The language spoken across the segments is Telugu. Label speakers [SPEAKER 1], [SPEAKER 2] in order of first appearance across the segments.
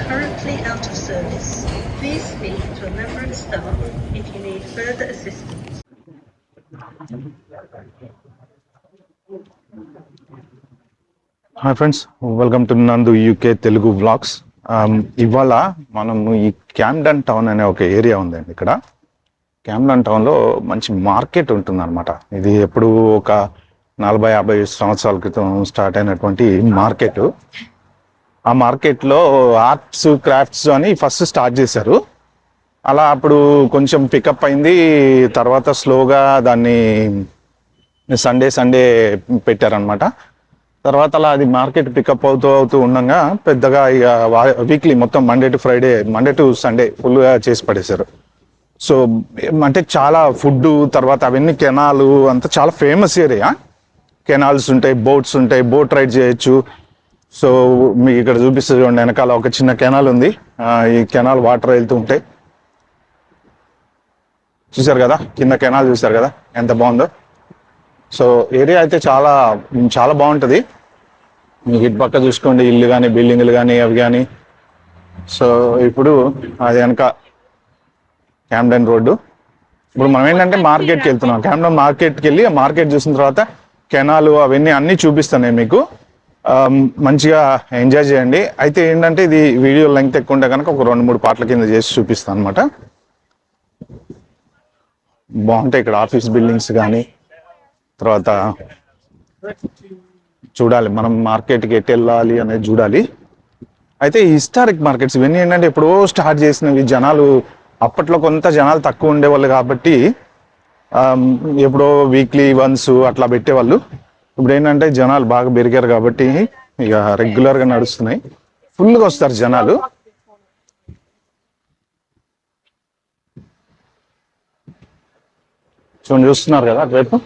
[SPEAKER 1] Currently out of service. Please speak to a member of staff if you need further assistance.
[SPEAKER 2] Hi friends, welcome to Nandu UK Telugu Vlogs. ఇవాళ మనము ఈ క్యామ్డన్ టౌన్ అనే ఒక ఏరియా ఉందండి. ఇక్కడ క్యామ్డన్ టౌన్లో మంచి మార్కెట్ ఉంటుందన్నమాట. ఇది ఎప్పుడు ఒక 40-50 సంవత్సరాల క్రితం స్టార్ట్ అయినటువంటి మార్కెట్. ఆ మార్కెట్లో ఆర్ట్స్ క్రాఫ్ట్స్ అని ఫస్ట్ స్టార్ట్ చేశారు. అలా అప్పుడు కొంచెం పికప్ అయింది. తర్వాత స్లోగా దాన్ని సండే పెట్టారనమాట. తర్వాత అలా అది మార్కెట్ పికప్ అవుతూ ఉండగా పెద్దగా ఇక వీక్లీ మొత్తం మండే టు సండే ఫుల్గా చేసి పడేశారు. సో అంటే చాలా ఫుడ్, తర్వాత అవన్నీ కెనాలు అంతా చాలా ఫేమస్ ఏరియా. కెనాల్స్ ఉంటాయి, బోట్స్ ఉంటాయి, బోట్ రైడ్ చేయొచ్చు. సో మీకు ఇక్కడ చూపిస్తుంది చూడండి, వెనకాల ఒక చిన్న కెనాల్ ఉంది. ఈ కెనాల్ వాటర్ వెళ్తూ ఉంటాయి. చూసారు కదా, కింద కెనాల్ చూసారు కదా ఎంత బాగుందో. సో ఏరియా అయితే చాలా చాలా బాగుంటుంది. మీకు ఇటు పక్క చూసుకోండి, ఇల్లు కానీ బిల్డింగ్లు కానీ అవి కానీ. సో ఇప్పుడు అది వెనక క్యామ్డన్ రోడ్డు. ఇప్పుడు మనం ఏంటంటే మార్కెట్కి వెళ్తున్నాం. క్యామ్డన్ మార్కెట్కి వెళ్ళి ఆ మార్కెట్ చూసిన తర్వాత కెనాలు అవన్నీ అన్నీ చూపిస్తాను నేను మీకు. మంచిగా ఎంజాయ్ చేయండి. అయితే ఏంటంటే ఇది వీడియో లెంగ్త్ ఎక్కువ ఉంటే కనుక ఒక 2-3 పార్ట్ల కింద చేసి చూపిస్తాను అనమాట. బాగుంటాయి ఇక్కడ ఆఫీస్ బిల్డింగ్స్ కానీ. తర్వాత చూడాలి మనం మార్కెట్కి ఎటు వెళ్ళాలి అనేది చూడాలి. అయితే హిస్టారిక్ మార్కెట్స్ ఇవన్నీ ఏంటంటే ఎప్పుడో స్టార్ట్ చేసినవి. జనాలు అప్పట్లో కొంత జనాలు తక్కువ ఉండేవాళ్ళు కాబట్టి ఎప్పుడో వీక్లీ వన్స్ అట్లా పెట్టేవాళ్ళు. ఇప్పుడు ఏంటంటే జనాలు బాగా పెరిగారు కాబట్టి ఇక రెగ్యులర్గా నడుస్తున్నాయి. ఫుల్గా వస్తారు జనాలు. చూస్తున్నారు కదా అటువైపు.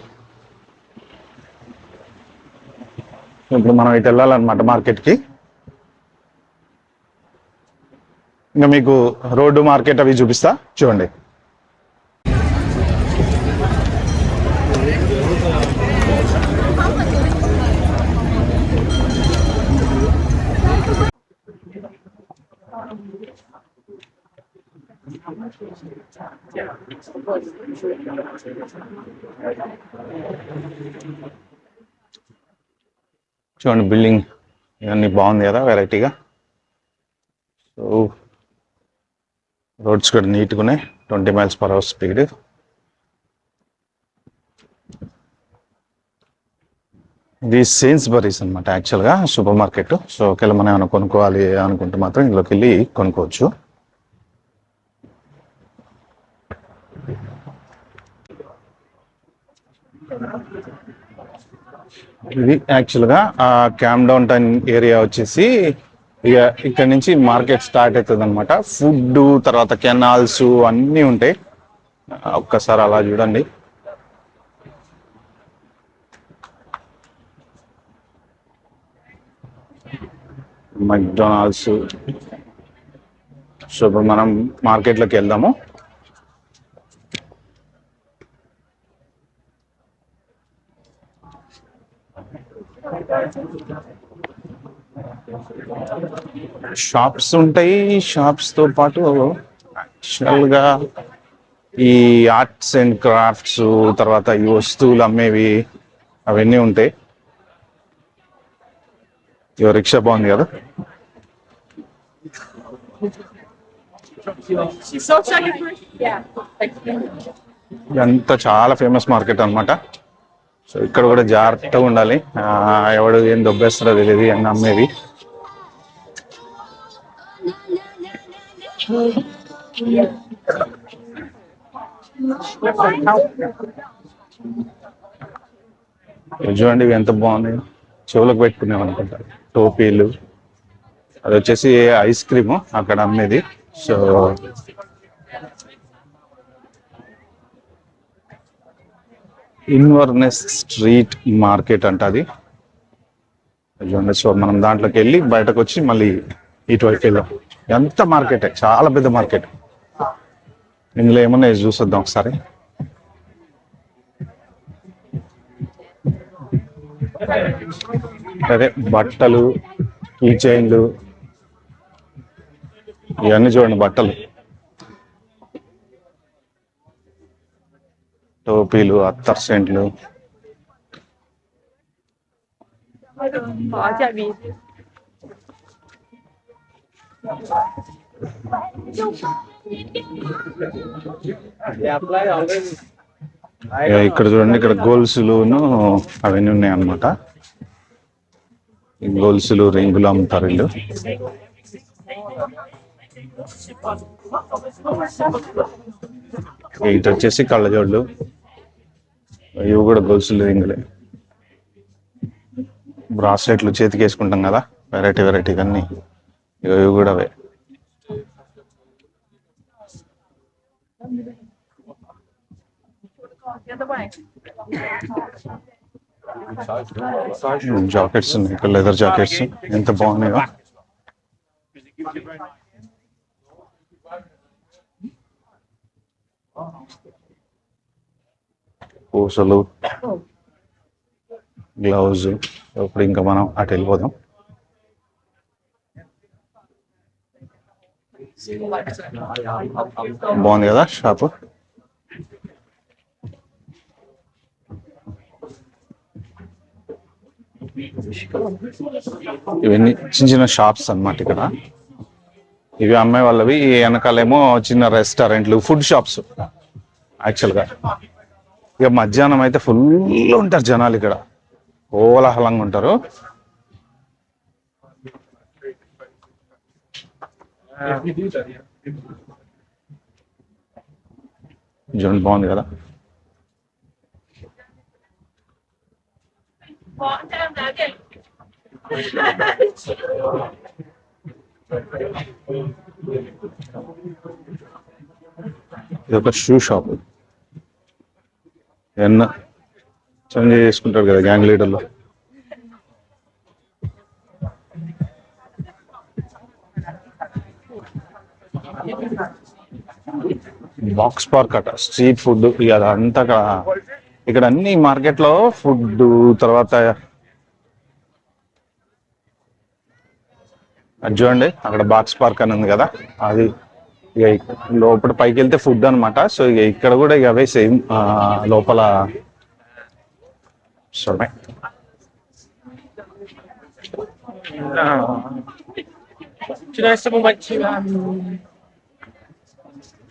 [SPEAKER 2] ఇప్పుడు మనం ఇటు వెళ్ళాలన్నమాట మార్కెట్కి. ఇంకా మీకు రోడ్డు, మార్కెట్ అవి చూపిస్తా చూడండి. చూడండి బిల్డింగ్ ఇవన్నీ బాగుంది కదా వెరైటీగా. సో రోడ్స్ కూడా నీట్గా ఉన్నాయి. 20 mph స్పీడ్. ఇది సేన్స్బరీస్ అనమాట యాక్చువల్గా సూపర్ మార్కెట్. సో ఒకవేళ మనం ఏమైనా కొనుక్కోవాలి అనుకుంటే మాత్రం ఇందులోకి వెళ్ళి కొనుక్కోవచ్చు. ఇది యాక్చువల్గా క్యామ్డన్ టౌన్ ఏరియా వచ్చేసి ఇక ఇక్కడ నుంచి మార్కెట్ స్టార్ట్ అవుతుంది అనమాట. ఫుడ్, తర్వాత కెనాల్స్ అన్నీ ఉంటాయి. ఒక్కసారి అలా చూడండి. మెక్డొనాల్డ్స్. సో ఇప్పుడు మనం మార్కెట్లోకి వెళ్దాము. షాప్స్ ఉంటాయి. షాప్స్తో పాటు యాక్చువల్గా ఈ ఆర్ట్స్ అండ్ క్రాఫ్ట్స్, తర్వాత ఈ వస్తువులు అమ్మేవి అవన్నీ ఉంటాయి. ఈ రిక్షా బాగుంది కదా. ఇదంతా చాలా ఫేమస్ మార్కెట్ అనమాట. సో ఇక్కడ కూడా జాగ్రత్తగా ఉండాలి. ఎవడు ఏం దొబ్బేస్తారో తెలియదు అని అమ్మేవి. చూడండి ఇవి ఎంత బాగున్నాయి. చెవులకు పెట్టుకునేవి అనుకుంటా టోపీలు. అది వచ్చేసి ఐస్ క్రీము అక్కడ అమ్మేది. సో ఇన్వర్నెస్ స్ట్రీట్ మార్కెట్ అంట అది. సో మనం దాంట్లోకి వెళ్ళి బయటకు వచ్చి మళ్ళీ ఇటువైపు వెళ్దాం. ఎంత మార్కెట్, చాలా పెద్ద మార్కెట్. ఇందులో ఏమన్నా చూసొద్దాం ఒకసారి. అదే బట్టలు, కీ చైన్లు, ఇవన్నీ చూడండి. బట్టలు, టోపీలు, అత్తర్ సెంట్లు. ఇక్కడ చూడండి, ఇక్కడ గోల్సులును అవన్నీ ఉన్నాయి అన్నమాట. గోల్సులు, రింగులు అమ్ముతారు వీళ్ళు. ఇటు వచ్చేసి కళ్ళజోళ్ళు, ఇవి కూడా గొలుసులు, రింగులే. బ్రాస్లెట్లు చేతికి వేసుకుంటాం కదా, వెరైటీ వెరైటీగా అన్ని, ఇవి కూడా అవే. జాకెట్స్ ఉన్నాయి ఇక్కడ, లెదర్ జాకెట్స్ ఎంత బాగున్నాయో. పూసలు, గ్లౌజ్. ఇప్పుడు ఇంకా మనం అటు వెళ్ళిపోదాం. బాగుంది కదా షాపు. ఇవన్నీ చిన్న చిన్న షాప్స్ అన్నమాట ఇక్కడ. ఇవి అమ్మాయి వాళ్ళవి. వెనకాలేమో చిన్న రెస్టారెంట్లు, ఫుడ్ షాప్స్ యాక్చువల్గా. ఇక మధ్యాహ్నం అయితే ఫుల్ ఉంటారు జనాలు ఇక్కడ, కోలాహలంగా ఉంటారు. చూడండి, బాగుంది కదా. ఇది ఒక షూ షాప్. ఏమన్నా చేంజ్ చేసుకుంటారు కదా గ్యాంగ్ లీడర్లో. బాక్స్ పార్క్ అట, స్ట్రీట్ ఫుడ్. ఇక అదంతా ఇక్కడ అన్ని మార్కెట్లో ఫుడ్. తర్వాత అది చూడండి, అక్కడ బాక్స్ పార్క్ అని ఉంది కదా, అది ఇక లోపల పైకి వెళ్తే ఫుడ్ అనమాట. సో ఇక ఇక్కడ కూడా ఇక అవే సేమ్ లోపల. సరే,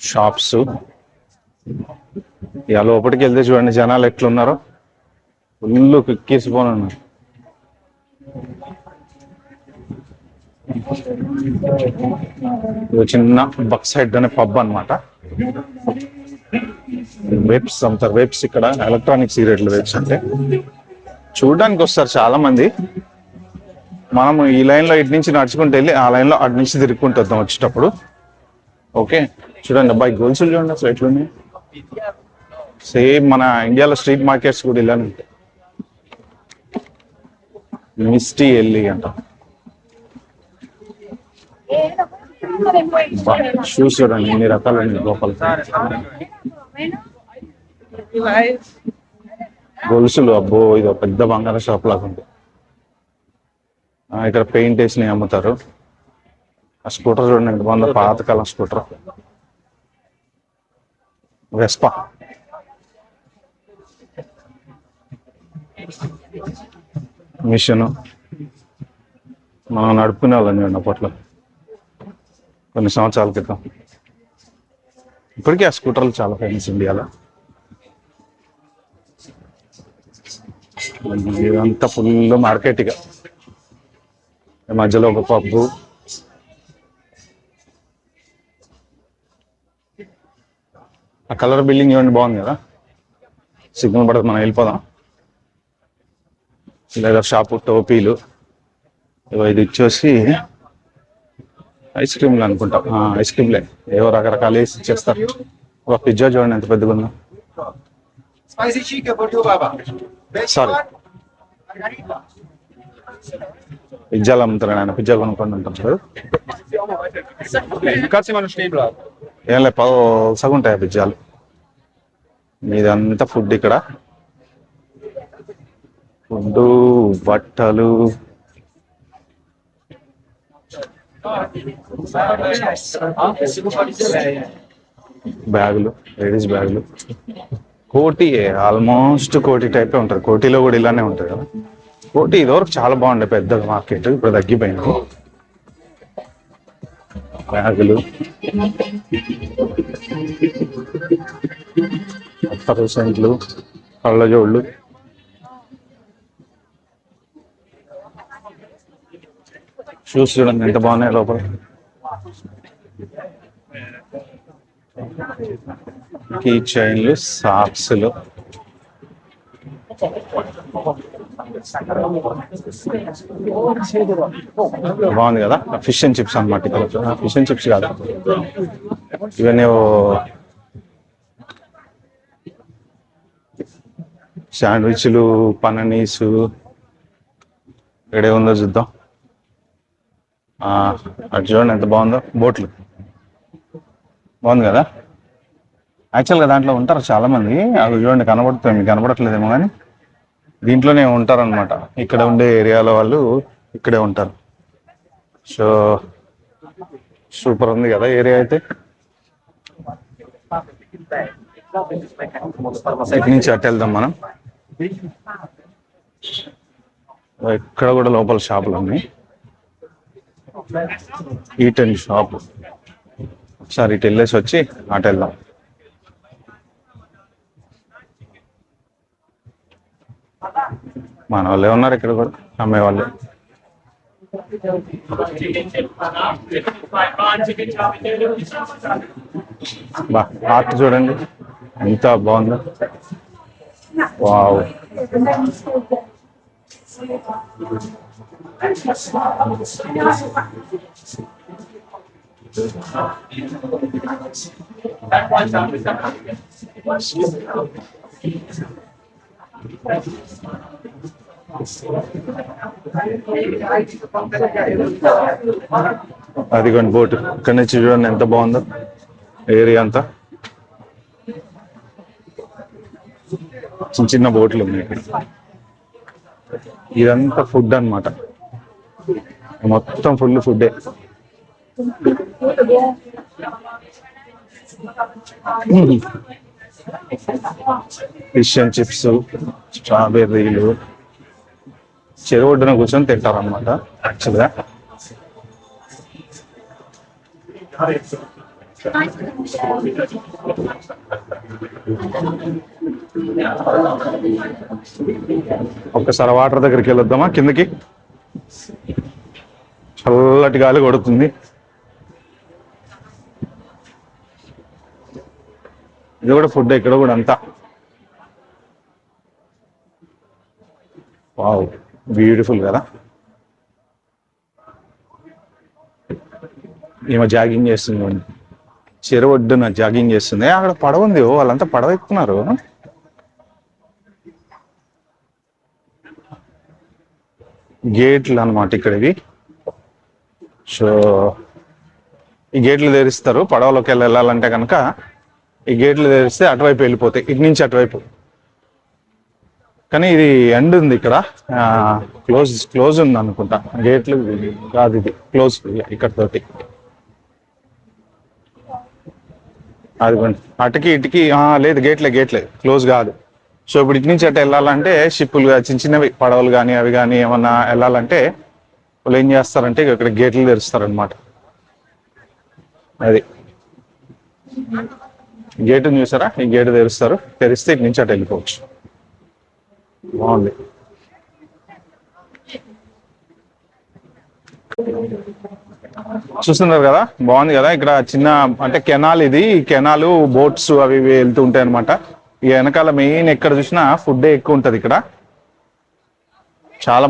[SPEAKER 2] షాప్స్. ఇక లోపలికి వెళ్తే చూడండి జనాలు ఎట్లున్నారో, ఫుల్ కిక్కేసిపోనున్నారు. చిన్న బక్ సైడ్ అనే పబ్ అనమాట. వెబ్స్ అమ్ముతారు. వెబ్స్ ఇక్కడ ఎలక్ట్రానిక్ సిగరెట్లు వెబ్స్ అంటే చూడడానికి వస్తారు చాలా మంది. మనము ఈ లైన్ లో ఇటు నుంచి నడుచుకుంటూ వెళ్ళి ఆ లైన్ లో అటు నుంచి తిరుక్కుంటూ వద్దాం వచ్చేటప్పుడు. ఓకే, చూడండి అబ్బాయి, గోల్సులు చూడండి అసలు ఎట్లున్నాయి. సేమ్ మన ఇండియాలో స్ట్రీట్ మార్కెట్స్ కూడా ఇలానే ఉంటాయి. మిస్టీ ఎల్లి అంట. షూస్ చూడండి ఎన్ని రకాలు లోపల. గొలుసులు, అబ్బో ఇది ఒక పెద్ద బంగారం షాప్ లాగా ఉంది. ఇక్కడ పెయింట్ వేసినవి అమ్ముతారు. ఆ స్కూటర్ చూడండి ఎంత బాగుందో, పాతకాలం స్కూటర్, వెస్పా. మిషన్ మనం నడుపుకునే వాళ్ళం చూడండి అప్పట్లో, కొన్ని సంవత్సరాల క్రితం. ఇప్పటికీ ఆ స్కూటర్లు చాలా ఫేమస్ ఇండియాలో. ఇదంతా ఫుల్ మార్కెట్. ఇక మధ్యలో ఒక పబ్బు. ఆ కలర్ బిల్డింగ్ చూడండి, బాగుంది కదా. సిగ్నల్ పడదు, మనం వెళ్ళిపోదాం. లెదర్ షాపు, టోపీలు. ఇది వచ్చేసి ఐస్ క్రీమ్లు అనుకుంటా, ఐస్ క్రీమ్లే ఏవో రకరకాలు వేసి ఇచ్చేస్తారు. ఒక పిజ్జా చూడండి ఎంత పెద్దగా ఉందో. సారీ, పిజ్జాలు అమ్ముతారు ఆయన, పిజ్జా కొనుక్కొని ఉంటారు. ఏం లే సగం ఉంటాయి పిజ్జాలు. ఇదంతా ఫుడ్ ఇక్కడ, ఫుడ్, బట్టలు, బ్యాగులు, లేడీస్ బ్యాగులు. కోటి ఆల్మోస్ట్ కోటి టైపే ఉంటుంది. కోటిలో కూడా ఇలానే ఉంటుంది కదా. కోటి ఇదివరకు చాలా బాగుండే పెద్ద మార్కెట్, ఇప్పుడు తగ్గిపోయింది. బ్యాగులు, అత్తరు సెంట్లు, కళ్ళజోళ్ళు. షూస్ చూడండి ఎంత బాగున్నాయి లోపల. కీ చైన్లు, సాక్స్లు. బాగుంది కదా. ఫిష్ అండ్ చిప్స్ అనమాట. ఇక్కడ ఫిష్ అండ్ చిప్స్ కాదు, ఇవన్నీ శాండ్విచ్లు, పననీసు. ఎక్కడే ఉందో చూద్దాం. అటు చూడండి ఎంత బాగుందో. బోట్లు బాగుంది కదా. యాక్చువల్గా దాంట్లో ఉంటారు చాలా మంది. అవి చూడండి కనబడుతుంది, మీకు కనబడట్లేదేమో కానీ దీంట్లోనే ఉంటారనమాట. ఇక్కడ ఉండే ఏరియాలో వాళ్ళు ఇక్కడే ఉంటారు. సో సూపర్ ఉంది కదా ఏరియా అయితే. ఇటు నుంచి అటు వెళ్దాం మనం. ఇక్కడ కూడా లోపల షాపులు ఉన్నాయి. Eat and shop. ఒకసారి ఇటు వెళ్ళేసి వచ్చి అటు వెళ్దాం. మన వాళ్ళే ఉన్నారు ఇక్కడ కూడా, అమ్మే వాళ్ళే. బా ఆర్ట్ చూడండి ఎంత బాగుందో. వావ్, అదిగోండి బోట్. ఇక్కడ నుంచి చూడండి ఎంత బాగుందో ఏరియా అంతా. చిన్న చిన్న బోట్లు ఉన్నాయి ఇక్కడ. ఇదంతా ఫుడ్ అన్నమాట, మొత్తం ఫుల్ ఫుడ్డే. ఫిష్ అండ్ చిప్స్, స్ట్రాబెర్రీలు. చెరువు ఒడ్డున కూర్చొని తింటారు అనమాట యాక్చువల్గా. ఒక్కసారి వాటర్ దగ్గరికి వెళ్ళొద్దామా కిందకి. చల్లటి గాలి కొడుతుంది. ఇది కూడా ఫుడ్ ఇక్కడ కూడా అంతా. వావ్, బ్యూటిఫుల్ కదా. ఈమె జాగింగ్ చేస్తుంది, చెరువు ఒడ్డున జాగింగ్ చేస్తుంది. అక్కడ పడవ ఉంది, వాళ్ళంతా పడవ ఎక్కుతున్నారు. గేట్లు అనమాట ఇక్కడ ఇవి. సో ఈ గేట్లు తెరిస్తారు పడవలోకి వెళ్ళాలంటే కనుక. ఈ గేట్లు తెరిస్తే అటువైపు వెళ్ళిపోతాయి, ఇటు నుంచి అటువైపు. కానీ ఇది ఎండ్ ఉంది ఇక్కడ, క్లోజ్ ఉంది అనుకుంటా. గేట్లు కాదు, ఇది క్లోజ్ ఇక్కడతోటి. అదిగోండి అటుకి ఇటుకి లేదు, గేట్లే క్లోజ్ కాదు. సో ఇప్పుడు ఇటు నుంచి అటు వెళ్ళాలంటే షిప్పులు, చిన్న చిన్నవి పడవలు కానీ అవి కానీ ఏమన్నా వెళ్ళాలంటే వాళ్ళు ఏం చేస్తారంటే ఇక్కడ గేట్లు తెరుస్తారనమాట. అది గేటుని చూసారా, ఈ గేటు తెరుస్తారు. తెరిస్తే ఇటు నుంచి అటు వెళ్ళిపోవచ్చు. బాగుంది. చూస్తున్నారు కదా, బాగుంది కదా. ఇక్కడ చిన్న అంటే కెనాల్, ఇది కెనాలు, బోట్స్ అవి వెళ్తూ ఉంటాయి అనమాట. ఈ వెనకాల మెయిన్ ఎక్కడ చూసినా ఫుడ్ ఎక్కువ ఉంటది ఇక్కడ. చాలా